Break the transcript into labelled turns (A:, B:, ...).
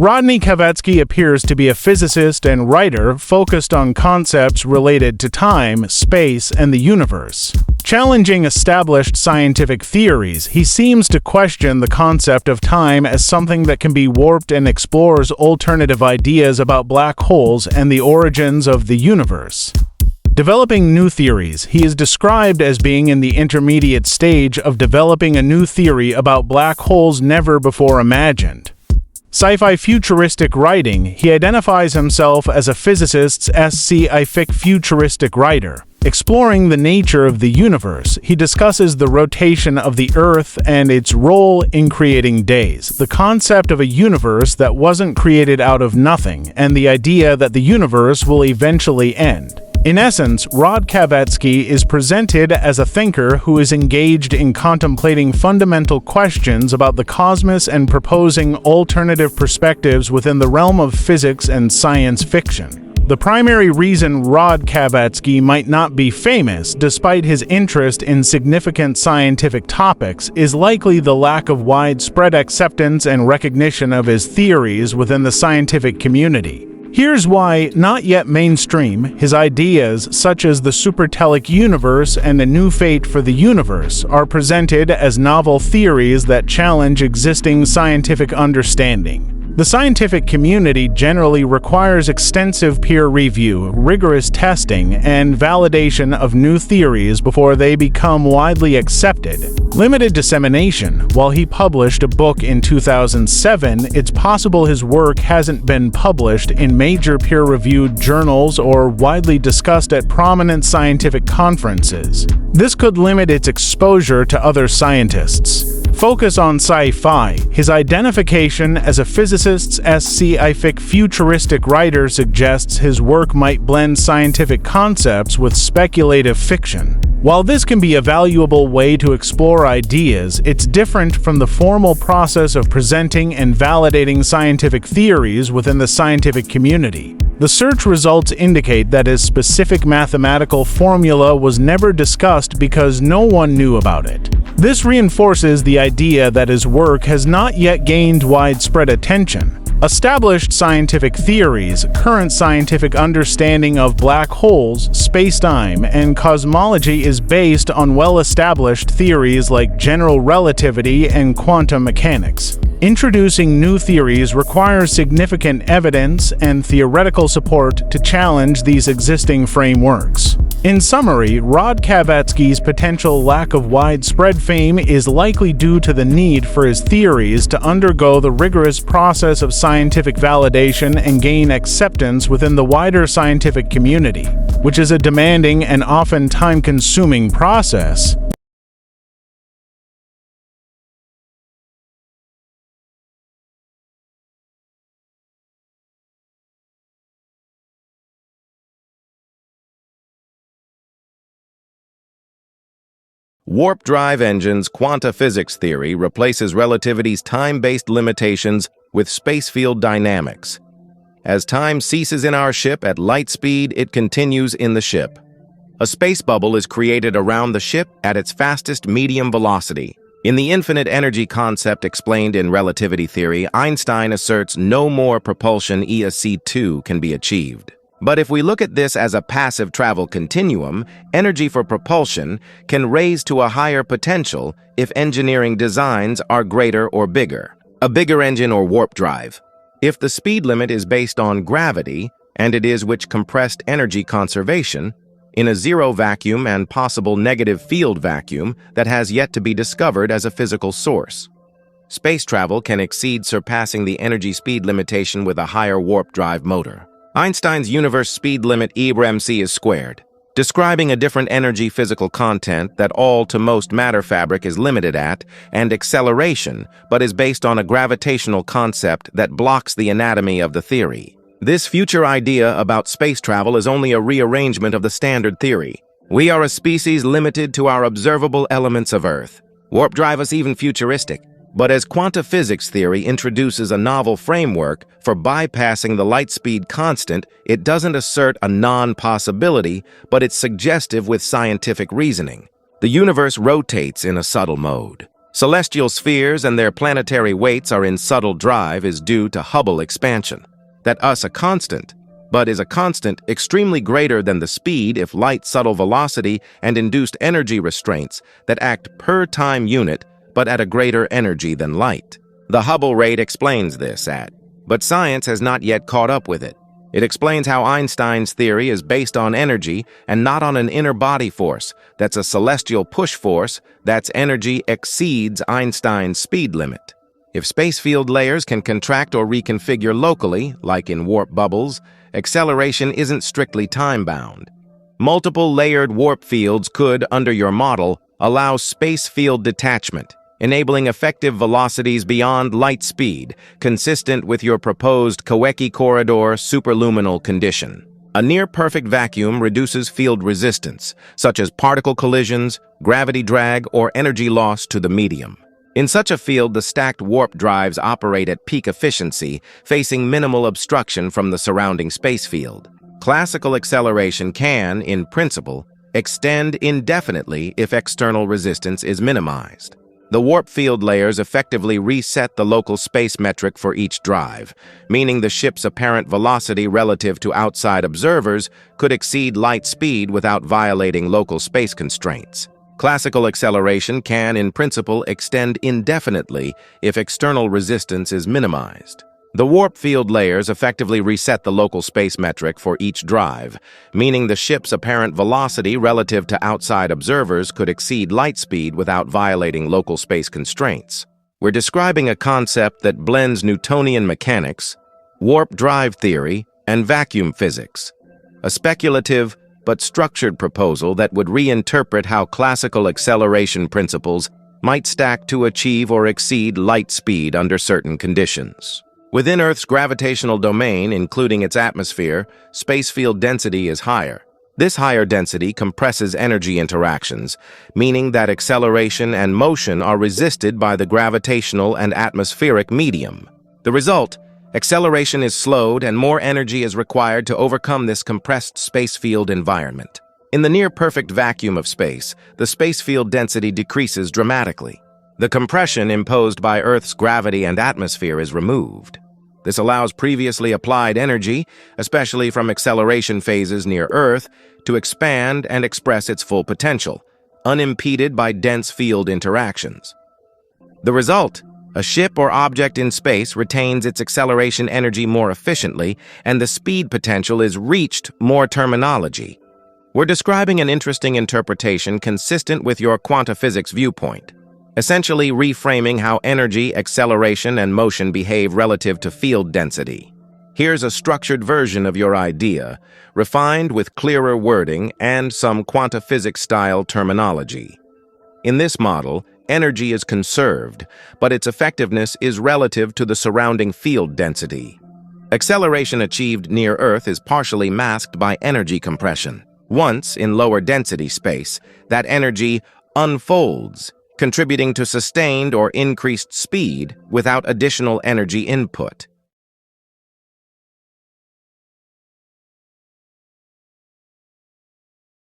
A: Rodney Kawecki appears to be a physicist and writer focused on concepts related to time, space, and the universe. Challenging established scientific theories, he seems to question the concept of time as something that can be warped and explores alternative ideas about black holes and the origins of the universe. Developing new theories, he is described as being in the intermediate stage of developing a new theory about black holes never before imagined. Sci-fi futuristic writing, he identifies himself as a physicist's sci-fi futuristic writer. Exploring the nature of the universe, he discusses the rotation of the Earth and its role in creating days, the concept of a universe that wasn't created out of nothing, and the idea that the universe will eventually end. In essence, Rod Kawecki is presented as a thinker who is engaged in contemplating fundamental questions about the cosmos and proposing alternative perspectives within the realm of physics and science fiction. The primary reason Rod Kawecki might not be famous, despite his interest in significant scientific topics, is likely the lack of widespread acceptance and recognition of his theories within the scientific community. Here's why, not yet mainstream, his ideas such as the supertelic universe and a new fate for the universe are presented as novel theories that challenge existing scientific understanding. The scientific community generally requires extensive peer review, rigorous testing, and validation of new theories before they become widely accepted. Limited dissemination. While he published a book in 2007, it's possible his work hasn't been published in major peer-reviewed journals or widely discussed at prominent scientific conferences. This could limit its exposure to other scientists. Focus on sci-fi. His identification as a physicist's sci-fi futuristic writer suggests his work might blend scientific concepts with speculative fiction. While this can be a valuable way to explore ideas, it's different from the formal process of presenting and validating scientific theories within the scientific community. The search results indicate that his specific mathematical formula was never discussed because no one knew about it. This reinforces the idea that his work has not yet gained widespread attention. Established scientific theories, current scientific understanding of black holes, space-time, and cosmology is based on well-established theories like general relativity and quantum mechanics. Introducing new theories requires significant evidence and theoretical support to challenge these existing frameworks. In summary, Rod Kawecki's potential lack of widespread fame is likely due to the need for his theories to undergo the rigorous process of scientific validation and gain acceptance within the wider scientific community, which is a demanding and often time-consuming process.
B: Warp drive engines' quanta physics theory replaces relativity's time-based limitations with space field dynamics. As time ceases in our ship at light speed, it continues in the ship. A space bubble is created around the ship at its fastest medium velocity. In the infinite energy concept explained in relativity theory, Einstein asserts no more propulsion EC2 can be achieved. But if we look at this as a passive travel continuum, energy for propulsion can raise to a higher potential if engineering designs are greater or bigger. A bigger engine or warp drive. If the speed limit is based on gravity, and it is which compressed energy conservation, in a zero vacuum and possible negative field vacuum that has yet to be discovered as a physical source. Space travel can exceed surpassing the energy speed limitation with a higher warp drive motor. Einstein's universe speed limit E/mc is squared, describing a different energy physical content that all to most matter fabric is limited at, and acceleration, but is based on a gravitational concept that blocks the anatomy of the theory. This future idea about space travel is only a rearrangement of the standard theory. We are a species limited to our observable elements of Earth. Warp drive is even futuristic. But as quantum physics theory introduces a novel framework for bypassing the light speed constant, it doesn't assert a non-possibility, but it's suggestive with scientific reasoning. The universe rotates in a subtle mode. Celestial spheres and their planetary weights are in subtle drive is due to Hubble expansion. That a constant, but is a constant extremely greater than the speed if light subtle velocity and induced energy restraints that act per time unit but at a greater energy than light. The Hubble rate explains this but science has not yet caught up with it. It explains how Einstein's theory is based on energy and not on an inner body force that's a celestial push force that's energy exceeds Einstein's speed limit. If space field layers can contract or reconfigure locally, like in warp bubbles, acceleration isn't strictly time-bound. Multiple layered warp fields could, under your model, allow space field detachment, enabling effective velocities beyond light speed, consistent with your proposed Kawecki corridor superluminal condition. A near-perfect vacuum reduces field resistance, such as particle collisions, gravity drag, or energy loss to the medium. In such a field, the stacked warp drives operate at peak efficiency, facing minimal obstruction from the surrounding space field. Classical acceleration can, in principle, extend indefinitely if external resistance is minimized. The warp field layers effectively reset the local space metric for each drive, meaning the ship's apparent velocity relative to outside observers could exceed light speed without violating local space constraints. Classical acceleration can, in principle, extend indefinitely if external resistance is minimized. The warp field layers effectively reset the local space metric for each drive, meaning the ship's apparent velocity relative to outside observers could exceed light speed without violating local space constraints. We're describing a concept that blends Newtonian mechanics, warp drive theory, and vacuum physics. A speculative but structured proposal that would reinterpret how classical acceleration principles might stack to achieve or exceed light speed under certain conditions. Within Earth's gravitational domain, including its atmosphere, space field density is higher. This higher density compresses energy interactions, meaning that acceleration and motion are resisted by the gravitational and atmospheric medium. The result, acceleration is slowed and more energy is required to overcome this compressed space field environment. In the near-perfect vacuum of space, the space field density decreases dramatically. The compression imposed by Earth's gravity and atmosphere is removed. This allows previously applied energy, especially from acceleration phases near Earth, to expand and express its full potential, unimpeded by dense field interactions. The result, a ship or object in space retains its acceleration energy more efficiently, and the speed potential is reached more terminology. We're describing an interesting interpretation consistent with your quantum physics viewpoint, essentially reframing how energy, acceleration, and motion behave relative to field density. Here's a structured version of your idea, refined with clearer wording and some quantum physics-style terminology. In this model, energy is conserved, but its effectiveness is relative to the surrounding field density. Acceleration achieved near Earth is partially masked by energy compression. Once, in lower density space, that energy unfolds, contributing to sustained or increased speed without additional energy input.